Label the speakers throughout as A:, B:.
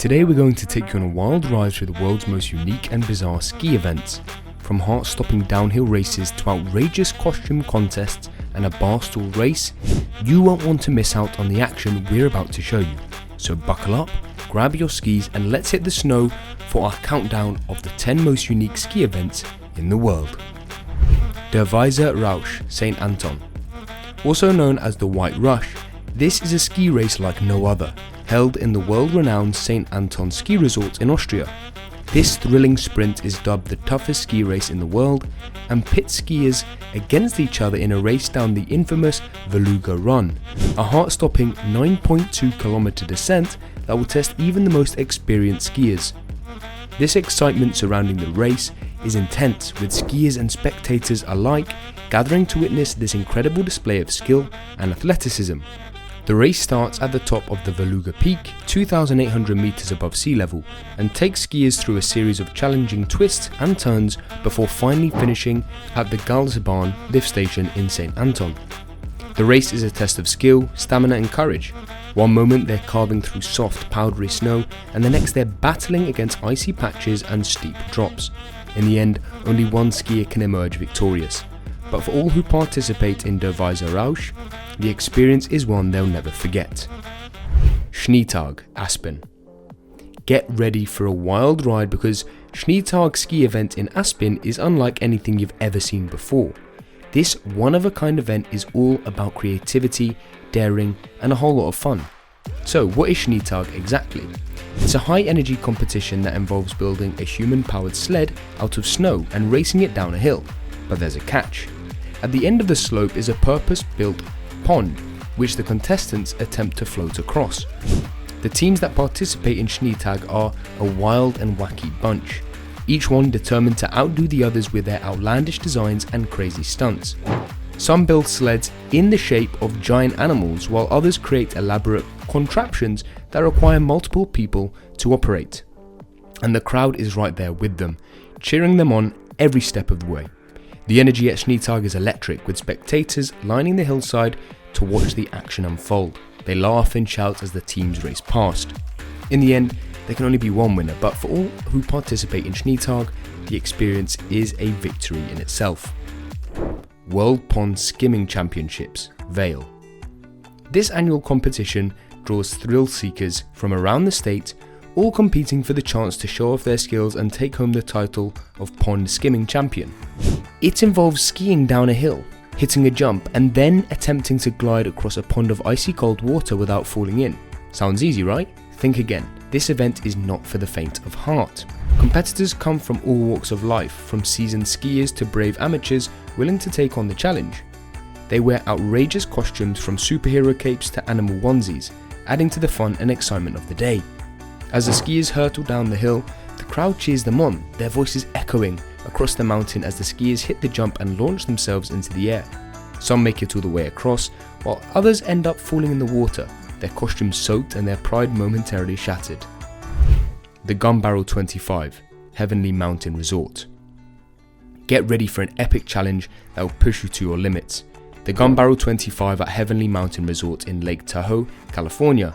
A: Today we're going to take you on a wild ride through the world's most unique and bizarre ski events. From heart-stopping downhill races to outrageous costume contests and a Barstool race, you won't want to miss out on the action we're about to show you. So buckle up, grab your skis and let's hit the snow for our countdown of the 10 most unique ski events in the world. Der Weisse Rausch, St. Anton. Also known as the White Rush, this is a ski race like no other, held in the world-renowned St. Anton ski resort in Austria. This thrilling sprint is dubbed the toughest ski race in the world and pits skiers against each other in a race down the infamous Veluga Run, a heart-stopping 9.2 kilometer descent that will test even the most experienced skiers. This excitement surrounding the race is intense, with skiers and spectators alike gathering to witness this incredible display of skill and athleticism. The race starts at the top of the Veluga Peak, 2,800 meters above sea level, and takes skiers through a series of challenging twists and turns before finally finishing at the Galsbahn lift station in St. Anton. The race is a test of skill, stamina and courage. One moment they're carving through soft, powdery snow, and the next they're battling against icy patches and steep drops. In the end, only one skier can emerge victorious. But for all who participate in Der Weisse Rausch, the experience is one they'll never forget. Schneetag, Aspen. Get ready for a wild ride because Schneetag ski event in Aspen is unlike anything you've ever seen before. This one-of-a-kind event is all about creativity, daring and a whole lot of fun. So what is Schneetag exactly? It's a high-energy competition that involves building a human-powered sled out of snow and racing it down a hill. But there's a catch. At the end of the slope is a purpose-built pond, which the contestants attempt to float across. The teams that participate in Schneetag are a wild and wacky bunch, each one determined to outdo the others with their outlandish designs and crazy stunts. Some build sleds in the shape of giant animals, while others create elaborate contraptions that require multiple people to operate. And the crowd is right there with them, cheering them on every step of the way. The energy at Schneetag is electric, with spectators lining the hillside to watch the action unfold. They laugh and shout as the teams race past. In the end, there can only be one winner, but for all who participate in Schneetag, the experience is a victory in itself. World Pond Skimming Championships, Vail. This annual competition draws thrill seekers from around the state, all competing for the chance to show off their skills and take home the title of Pond Skimming Champion. It involves skiing down a hill, hitting a jump, and then attempting to glide across a pond of icy cold water without falling in. Sounds easy, right? Think again. This event is not for the faint of heart. Competitors come from all walks of life, from seasoned skiers to brave amateurs willing to take on the challenge. They wear outrageous costumes from superhero capes to animal onesies, adding to the fun and excitement of the day. As the skiers hurtle down the hill, the crowd cheers them on, their voices echoing across the mountain as the skiers hit the jump and launch themselves into the air. Some make it all the way across, while others end up falling in the water, their costumes soaked and their pride momentarily shattered. The Gunbarrel 25, Heavenly Mountain Resort. Get ready for an epic challenge that will push you to your limits. The Gunbarrel 25 at Heavenly Mountain Resort in Lake Tahoe, California.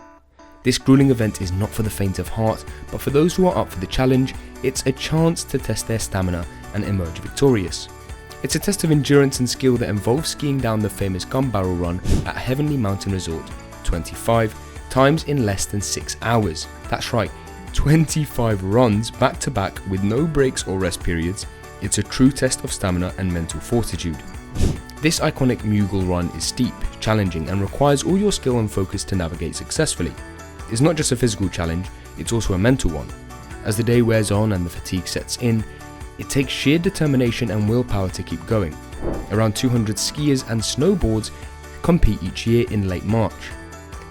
A: This grueling event is not for the faint of heart, but for those who are up for the challenge, it's a chance to test their stamina and emerge victorious. It's a test of endurance and skill that involves skiing down the famous Gunbarrel Run at Heavenly Mountain Resort 25 times in less than 6 hours. That's right, 25 runs back to back with no breaks or rest periods. It's a true test of stamina and mental fortitude. This iconic Mughal run is steep, challenging, and requires all your skill and focus to navigate successfully. It's not just a physical challenge, it's also a mental one. As the day wears on and the fatigue sets in, it takes sheer determination and willpower to keep going. Around 200 skiers and snowboards compete each year in late March.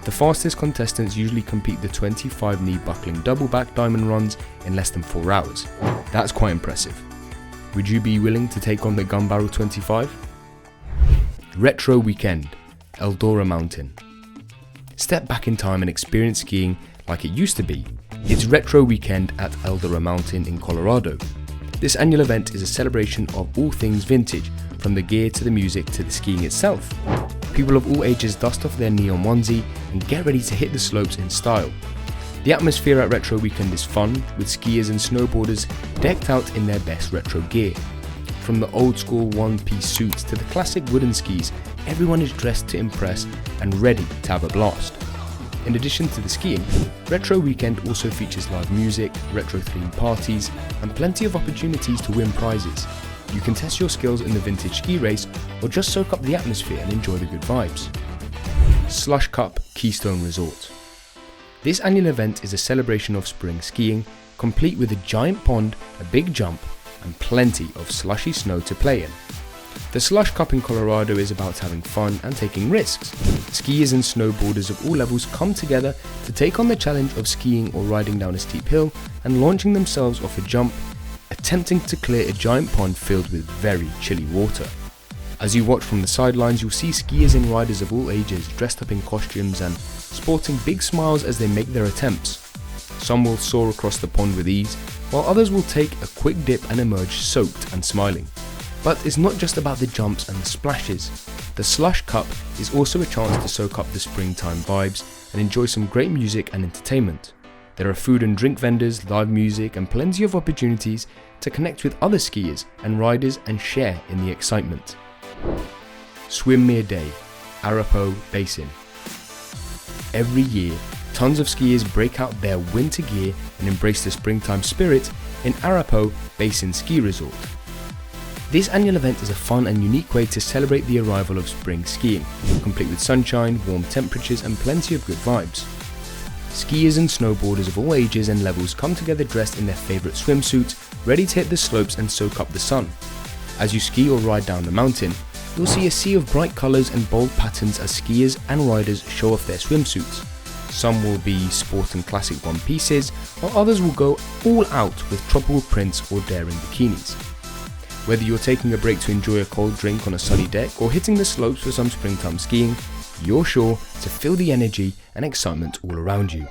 A: The fastest contestants usually complete the 25 knee buckling double back diamond runs in less than 4 hours. That's quite impressive. Would you be willing to take on the Gunbarrel 25? Retro Weekend, Eldora Mountain. Step back in time and experience skiing like it used to be. It's Retro Weekend at Eldora Mountain in Colorado. This annual event is a celebration of all things vintage, from the gear to the music to the skiing itself. People of all ages dust off their neon onesie and get ready to hit the slopes in style. The atmosphere at Retro Weekend is fun, with skiers and snowboarders decked out in their best retro gear. From the old school one-piece suits to the classic wooden skis, everyone is dressed to impress and ready to have a blast. In addition to the skiing, Retro Weekend also features live music, retro-themed parties, and plenty of opportunities to win prizes. You can test your skills in the vintage ski race or just soak up the atmosphere and enjoy the good vibes. Slush Cup Keystone Resort. This annual event is a celebration of spring skiing, complete with a giant pond, a big jump, and plenty of slushy snow to play in. The Slush Cup in Colorado is about having fun and taking risks. Skiers and snowboarders of all levels come together to take on the challenge of skiing or riding down a steep hill and launching themselves off a jump, attempting to clear a giant pond filled with very chilly water. As you watch from the sidelines, you'll see skiers and riders of all ages dressed up in costumes and sporting big smiles as they make their attempts. Some will soar across the pond with ease, while others will take a quick dip and emerge soaked and smiling. But it's not just about the jumps and the splashes. The Slush Cup is also a chance to soak up the springtime vibes and enjoy some great music and entertainment. There are food and drink vendors, live music, and plenty of opportunities to connect with other skiers and riders and share in the excitement. Swimwear Day, Arapahoe, Basin. Every year, tons of skiers break out their winter gear and embrace the springtime spirit in Arapahoe Basin Ski Resort. This annual event is a fun and unique way to celebrate the arrival of spring skiing, complete with sunshine, warm temperatures, and plenty of good vibes. Skiers and snowboarders of all ages and levels come together dressed in their favourite swimsuits, ready to hit the slopes and soak up the sun. As you ski or ride down the mountain, you'll see a sea of bright colours and bold patterns as skiers and riders show off their swimsuits. Some will be sporting classic one pieces, while others will go all out with tropical prints or daring bikinis. Whether you're taking a break to enjoy a cold drink on a sunny deck or hitting the slopes for some springtime skiing, you're sure to feel the energy and excitement all around you.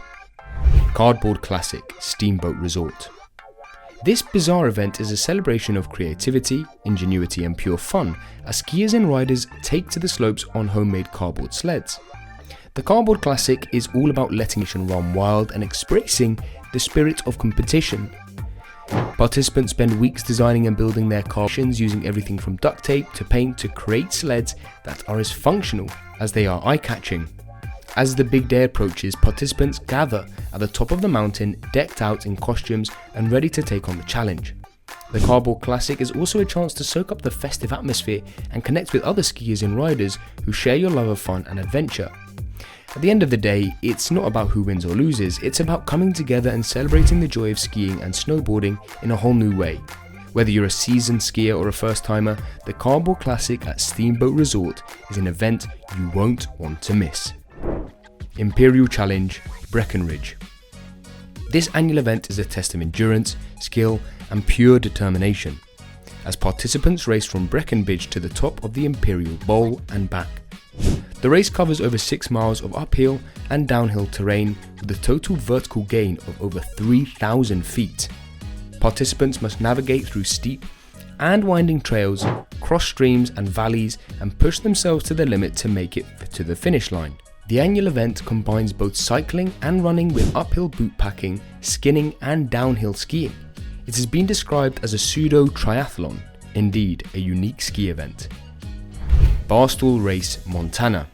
A: Cardboard Classic Steamboat Resort. This bizarre event is a celebration of creativity, ingenuity, and pure fun as skiers and riders take to the slopes on homemade cardboard sleds. The Cardboard Classic is all about letting the nation run wild and expressing the spirit of competition. Participants spend weeks designing and building their cars using everything from duct tape to paint to create sleds that are as functional as they are eye-catching. As the big day approaches, participants gather at the top of the mountain, decked out in costumes and ready to take on the challenge. The Cardboard Classic is also a chance to soak up the festive atmosphere and connect with other skiers and riders who share your love of fun and adventure. At the end of the day, it's not about who wins or loses, it's about coming together and celebrating the joy of skiing and snowboarding in a whole new way. Whether you're a seasoned skier or a first-timer, the Cardboard Classic at Steamboat Resort is an event you won't want to miss. Imperial Challenge, Breckenridge. This annual event is a test of endurance, skill, and pure determination, as participants race from Breckenridge to the top of the Imperial Bowl and back. The race covers over 6 miles of uphill and downhill terrain with a total vertical gain of over 3,000 feet. Participants must navigate through steep and winding trails, cross streams and valleys, and push themselves to the limit to make it to the finish line. The annual event combines both cycling and running with uphill boot packing, skinning, and downhill skiing. It has been described as a pseudo triathlon, indeed a unique ski event. Barstool Race, Montana.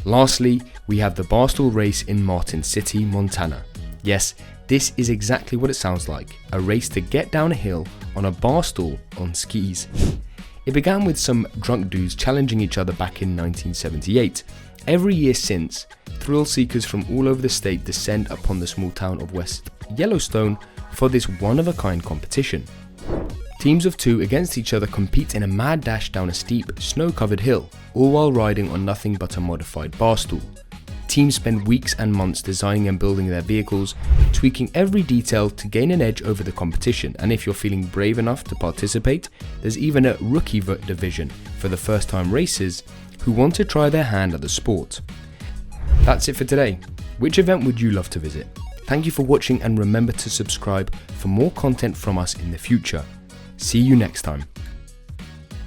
A: Lastly, we have the Barstool Race in Martin City, Montana. Yes, this is exactly what it sounds like, a race to get down a hill on a bar stool on skis. It began with some drunk dudes challenging each other back in 1978. Every year since, thrill seekers from all over the state descend upon the small town of West Yellowstone for this one-of-a-kind competition. Teams of 2 against each other compete in a mad dash down a steep, snow-covered hill, all while riding on nothing but a modified bar stool. Teams spend weeks and months designing and building their vehicles, tweaking every detail to gain an edge over the competition, and if you're feeling brave enough to participate, there's even a rookie division for the first-time racers who want to try their hand at the sport. That's it for today. Which event would you love to visit? Thank you for watching, and remember to subscribe for more content from us in the future. See you next time.